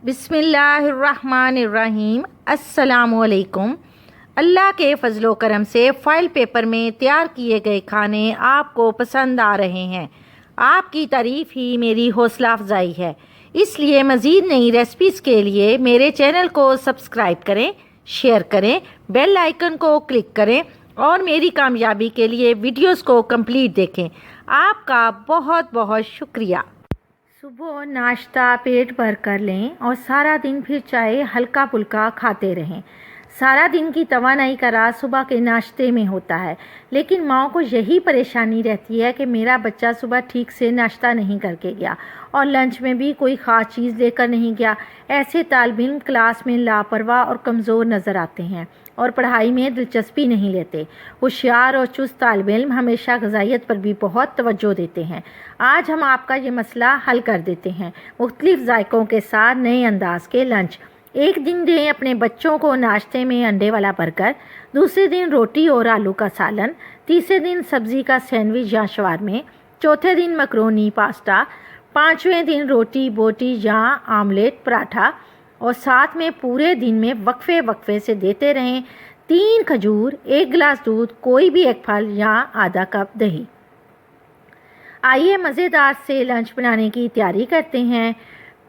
बिस्मिल्लाहिर्रहमानिर्रहीम। अस्सलामुअलैकुम। अल्लाह के फ़ज़्ल व करम से फ़ॉइल पेपर में तैयार किए गए खाने आपको पसंद आ रहे हैं। आपकी तारीफ़ ही मेरी हौसला अफजाई है। इसलिए मज़ीद नई रेसिपीज़ के लिए मेरे चैनल को सब्सक्राइब करें, शेयर करें, बेल आइकन को क्लिक करें और मेरी कामयाबी के लिए वीडियोस को कंप्लीट देखें। आपका बहुत बहुत शुक्रिया। सुबह नाश्ता पेट भर कर लें और सारा दिन फिर चाहे हल्का फुल्का खाते रहें। सारा दिन की तवानाई का राज सुबह के नाश्ते में होता है, लेकिन माँओं को यही परेशानी रहती है कि मेरा बच्चा सुबह ठीक से नाश्ता नहीं करके गया और लंच में भी कोई ख़ास चीज़ लेकर नहीं गया। ऐसे तालिब इल्म क्लास में लापरवाह और कमज़ोर नज़र आते हैं और पढ़ाई में दिलचस्पी नहीं लेते। होशियार और चुस्त तालिब इल्म हमेशा ग़िज़ाइयत पर भी बहुत तवज्जो देते हैं। आज हम आपका ये मसला हल कर देते हैं। मुख्तलिफ़ जायकों के साथ नए अंदाज के लंच। एक दिन दें अपने बच्चों को नाश्ते में अंडे वाला बर्गर, दूसरे दिन रोटी और आलू का सालन, तीसरे दिन सब्ज़ी का सैंडविच या शवारमे, चौथे दिन मकरोनी पास्ता, पाँचवें दिन रोटी बोटी या आमलेट पराठा और साथ में पूरे दिन में वक्फे वक्फे से देते रहें 3 खजूर, 1 गिलास दूध, कोई भी एक फल या आधा कप दही। आइए मज़ेदार से लंच बनाने की तैयारी करते हैं।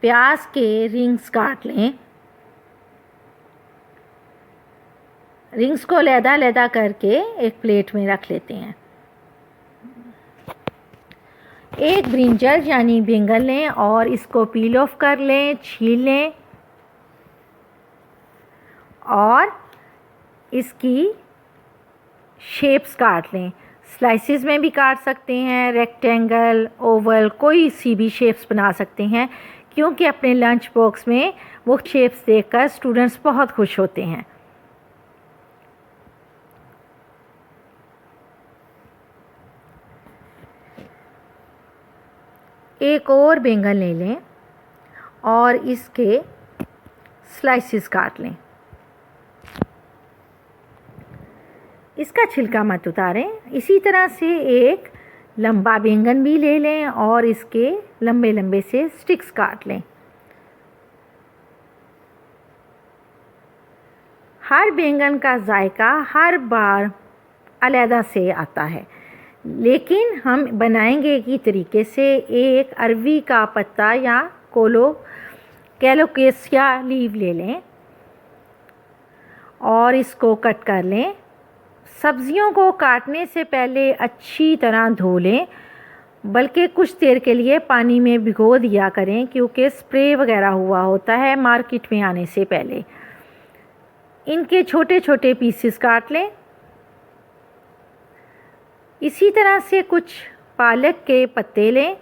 प्याज के रिंग्स काट लें। रिंग्स को लैदा करके एक प्लेट में रख लेते हैं। एक ब्रिंजल यानी बैंगन लें और इसको पील ऑफ कर लें, छील लें और इसकी शेप्स काट लें। स्लाइसिस में भी काट सकते हैं, रेक्टेंगल, ओवल, कोई सी भी शेप्स बना सकते हैं, क्योंकि अपने लंच बॉक्स में वो शेप्स देखकर स्टूडेंट्स बहुत खुश होते हैं। एक और बैंगन ले लें और इसके स्लाइसिस काट लें। इसका छिलका मत उतारें। इसी तरह से एक लंबा बैंगन भी ले लें और इसके लंबे लंबे से स्टिक्स काट लें। हर बैंगन का जायका हर बार अलग से आता है, लेकिन हम बनाएंगे की तरीके से एक अरवी का पत्ता या कैलोकेसिया लीव ले लें और इसको कट कर लें। सब्जियों को काटने से पहले अच्छी तरह धो लें, बल्कि कुछ देर के लिए पानी में भिगो दिया करें, क्योंकि स्प्रे वगैरह हुआ होता है मार्केट में आने से पहले। इनके छोटे छोटे पीसेस काट लें। इसी तरह से कुछ पालक के पत्ते लें,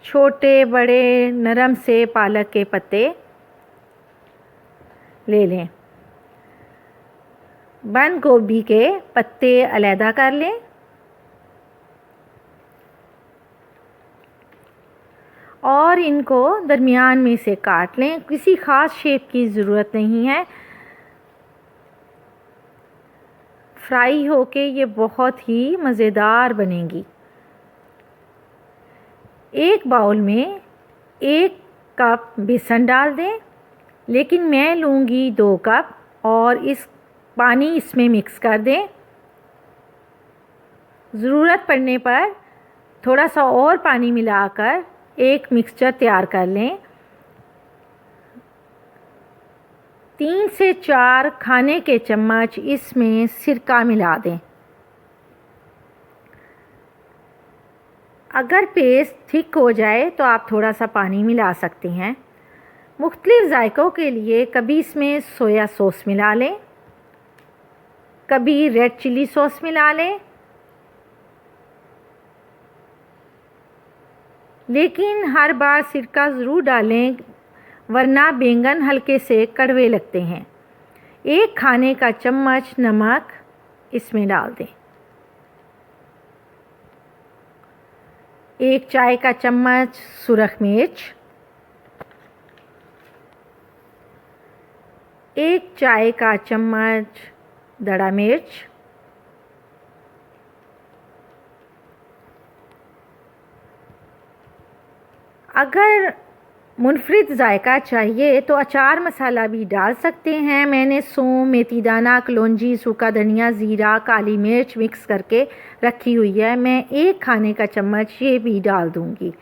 छोटे बड़े नरम से पालक के पत्ते ले लें। बंद गोभी के पत्ते अलैदा कर लें और इनको दरमियान में से काट लें। किसी ख़ास शेप की ज़रूरत नहीं है। फ्राई होके ये बहुत ही मज़ेदार बनेगी। एक बाउल में 1 कप बेसन डाल दें, लेकिन मैं लूँगी 2 कप और इस पानी इसमें मिक्स कर दें। ज़रूरत पड़ने पर थोड़ा सा और पानी मिलाकर एक मिक्सचर तैयार कर लें। 3 से 4 खाने के चम्मच इसमें सिरका मिला दें। अगर पेस्ट थिक हो जाए तो आप थोड़ा सा पानी मिला सकते हैं। मुख्तलिफ़ जायकों के लिए कभी इसमें सोया सॉस मिला लें, कभी रेड चिली सॉस मिला लें, लेकिन हर बार सिरका ज़रूर डालें, वरना बैंगन हल्के से कड़वे लगते हैं। 1 खाने का चम्मच नमक इसमें डाल दें। 1 चाय का चम्मच सुरख मिर्च, 1 चाय का चम्मच दड़ा मिर्च, अगर मुनफरिद जायका चाहिए तो अचार मसाला भी डाल सकते हैं। मैंने सौंफ, मेथी दाना, कलौंजी, सूखा धनिया, ज़ीरा, काली मिर्च मिक्स करके रखी हुई है। मैं 1 खाने का चम्मच ये भी डाल दूंगी।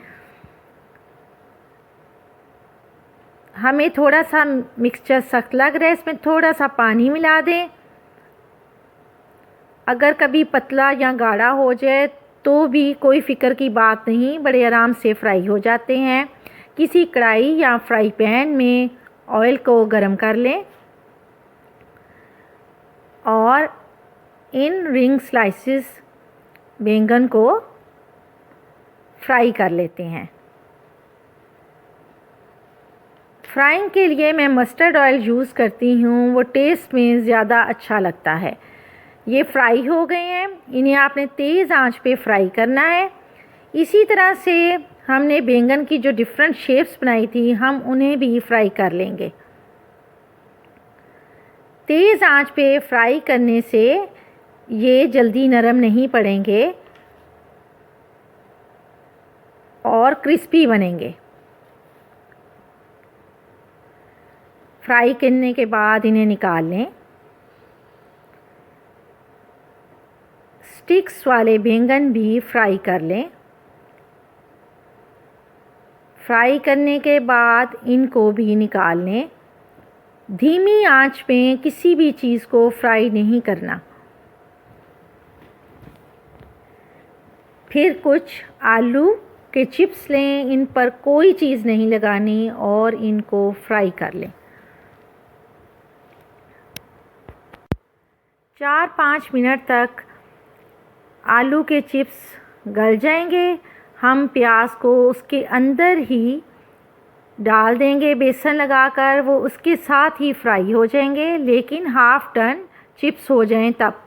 हमें थोड़ा सा मिक्सचर सख्त लग रहा है, इसमें थोड़ा सा पानी मिला दें। अगर कभी पतला या गाढ़ा हो जाए तो भी कोई फ़िक्र की बात नहीं, बड़े आराम से फ्राई हो जाते हैं। किसी कढ़ाई या फ्राई पैन में ऑयल को गरम कर लें और इन रिंग स्लाइसेस बैंगन को फ्राई कर लेते हैं। फ्राइंग के लिए मैं मस्टर्ड ऑयल यूज़ करती हूँ, वो टेस्ट में ज़्यादा अच्छा लगता है। ये फ्राई हो गए हैं, इन्हें आपने तेज़ आंच पे फ्राई करना है। इसी तरह से हमने बैंगन की जो डिफरेंट शेप्स बनाई थी, हम उन्हें भी फ्राई कर लेंगे। तेज़ आंच पे फ्राई करने से ये जल्दी नरम नहीं पड़ेंगे और क्रिस्पी बनेंगे। फ्राई करने के बाद इन्हें निकाल लें। स्टिक्स वाले बैंगन भी फ्राई कर लें। फ्राई करने के बाद इनको भी निकाल लें। धीमी आंच पे किसी भी चीज़ को फ्राई नहीं करना। फिर कुछ आलू के चिप्स लें, इन पर कोई चीज़ नहीं लगानी और इनको फ्राई कर लें। 4-5 मिनट तक आलू के चिप्स गल जाएंगे। हम प्याज को उसके अंदर ही डाल देंगे बेसन लगाकर, वो उसके साथ ही फ्राई हो जाएंगे, लेकिन हाफ़ टन चिप्स हो जाएं तब।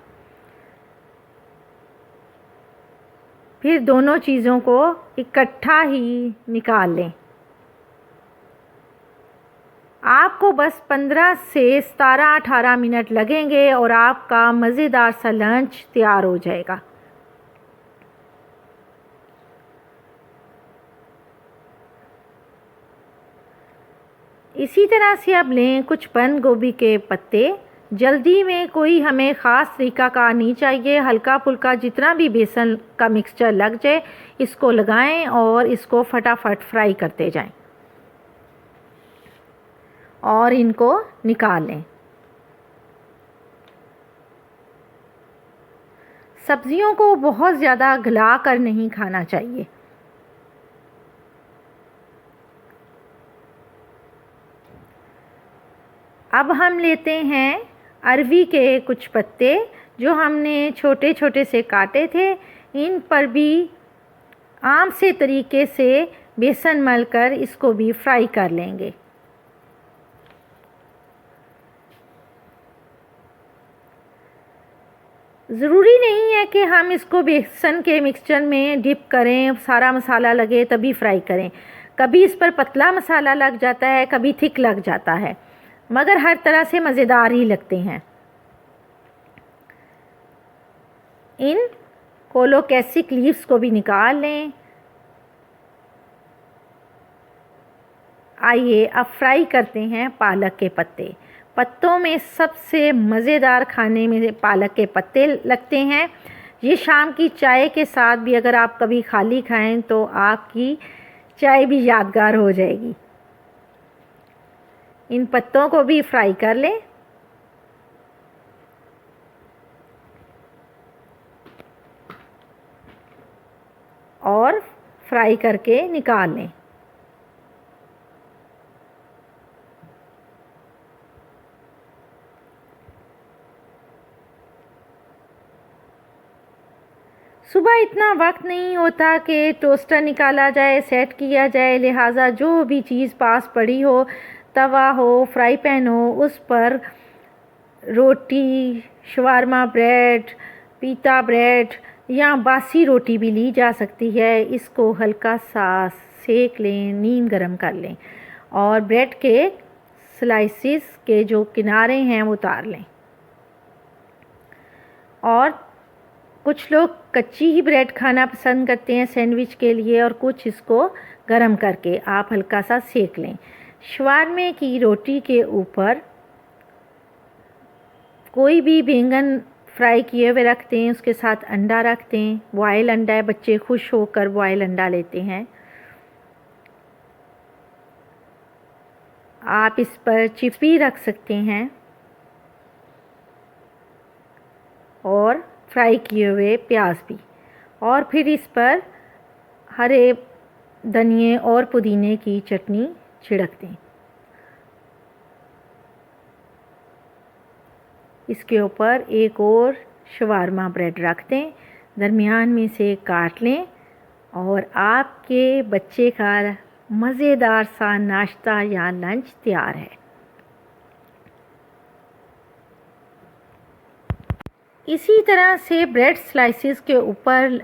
फिर दोनों चीज़ों को इकट्ठा ही निकाल लें। आपको बस 15 से 17-18 मिनट लगेंगे और आपका मज़ेदार सा लंच तैयार हो जाएगा। इसी तरह से अब लें कुछ बंद गोभी के पत्ते। जल्दी में कोई हमें ख़ास तरीक़ाकार नहीं चाहिए, हल्का फुल्का जितना भी बेसन का मिक्सचर लग जाए इसको लगाएं और इसको फटाफट फ्राई करते जाएं और इनको निकाल लें। सब्जियों को बहुत ज़्यादा गला कर नहीं खाना चाहिए। अब हम लेते हैं अरवी के कुछ पत्ते जो हमने छोटे छोटे से काटे थे। इन पर भी आम से तरीके से बेसन मलकर इसको भी फ्राई कर लेंगे। ज़रूरी नहीं है कि हम इसको बेसन के मिक्सचर में डिप करें, सारा मसाला लगे तभी फ्राई करें। कभी इस पर पतला मसाला लग जाता है, कभी थिक लग जाता है, मगर हर तरह से मज़ेदार ही लगते हैं। इन कोलोकैसिक लीव्स को भी निकाल लें। आइए अब फ्राई करते हैं पालक के पत्ते। पत्तों में सबसे मज़ेदार खाने में पालक के पत्ते लगते हैं। ये शाम की चाय के साथ भी अगर आप कभी खाली खाएं तो आपकी चाय भी यादगार हो जाएगी। इन पत्तों को भी फ्राई कर लें और फ्राई करके निकाल लें। सुबह इतना वक्त नहीं होता कि टोस्टर निकाला जाए, सेट किया जाए, लिहाजा जो भी चीज़ पास पड़ी हो, तवा हो, फ्राई पैन हो, उस पर रोटी, शवारमा ब्रेड, पीता ब्रेड या बासी रोटी भी ली जा सकती है। इसको हल्का सा सेक लें, नीम गरम कर लें और ब्रेड के स्लाइसिस के जो किनारे हैं वो उतार लें और कुछ लोग कच्ची ही ब्रेड खाना पसंद करते हैं सैंडविच के लिए, और कुछ इसको गरम करके आप हल्का सा सेक लें। शवारमे की रोटी के ऊपर कोई भी बैंगन फ्राई किए हुए रख दें, उसके साथ अंडा रख दें। बॉयल अंडा है, बच्चे खुश होकर बॉयल अंडा लेते हैं। आप इस पर चिप्स भी रख सकते हैं और फ्राई किए हुए प्याज भी, और फिर इस पर हरे धनिए और पुदीने की चटनी छिड़क दें। इसके ऊपर एक और शवारमा ब्रेड रख दें, दरमियान में से काट लें, और आपके बच्चे का मज़ेदार सा नाश्ता या लंच तैयार है। इसी तरह से ब्रेड स्लाइसिस के ऊपर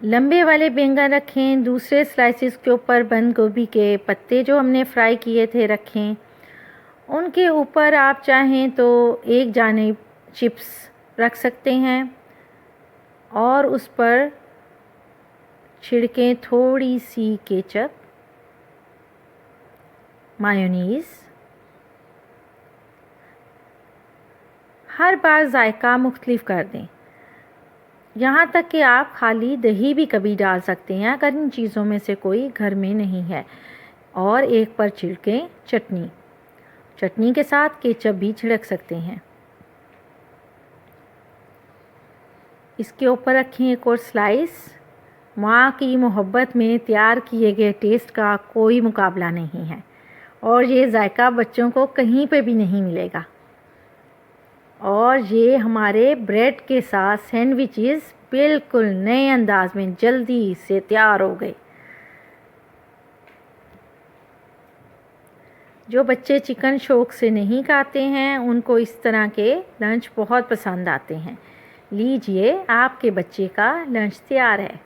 लंबे वाले बैंगन रखें, दूसरे स्लाइसिस के ऊपर बंद गोभी के पत्ते जो हमने फ्राई किए थे रखें। उनके ऊपर आप चाहें तो एक जानिब चिप्स रख सकते हैं और उस पर छिड़कें थोड़ी सी केचप, मायोनीज़। हर बार जायका मुख्तलिफ कर दें, यहाँ तक कि आप खाली दही भी कभी डाल सकते हैं अगर इन चीज़ों में से कोई घर में नहीं है। और एक पर छिड़कें चटनी के साथ केचप भी छिड़क सकते हैं। इसके ऊपर रखें एक और स्लाइस। माँ की मोहब्बत में तैयार किए गए टेस्ट का कोई मुकाबला नहीं है, और ये जायका बच्चों को कहीं पे भी नहीं मिलेगा। और ये हमारे ब्रेड के साथ सैंडविचेस बिल्कुल नए अंदाज में जल्दी से तैयार हो गए। जो बच्चे चिकन शौक से नहीं खाते हैं उनको इस तरह के लंच बहुत पसंद आते हैं। लीजिए, आपके बच्चे का लंच तैयार है।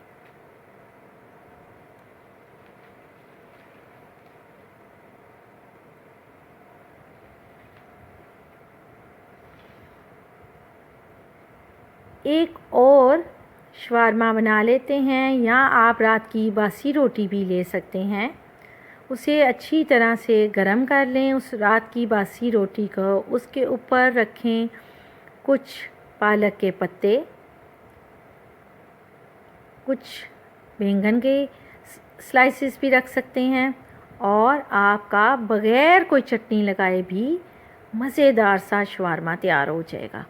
एक और शवारमा बना लेते हैं, या आप रात की बासी रोटी भी ले सकते हैं। उसे अच्छी तरह से गरम कर लें। उस रात की बासी रोटी को उसके ऊपर रखें कुछ पालक के पत्ते, कुछ बैंगन के स्लाइसेस भी रख सकते हैं, और आपका बग़ैर कोई चटनी लगाए भी मज़ेदार सा शवारमा तैयार हो जाएगा।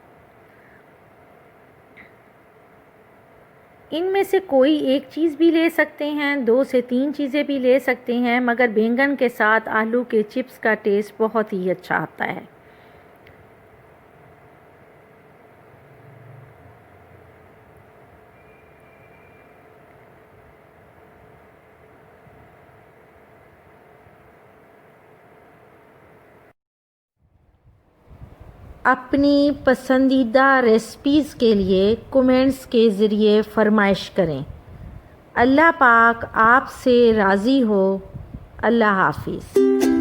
इनमें से कोई एक चीज़ भी ले सकते हैं, 2 से 3 चीज़ें भी ले सकते हैं, मगर बैंगन के साथ आलू के चिप्स का टेस्ट बहुत ही अच्छा आता है। अपनी पसंदीदा रेसिपीज़ के लिए कमेंट्स के ज़रिए फरमाइश करें। अल्लाह पाक आपसे राज़ी हो। अल्लाह हाफिज़।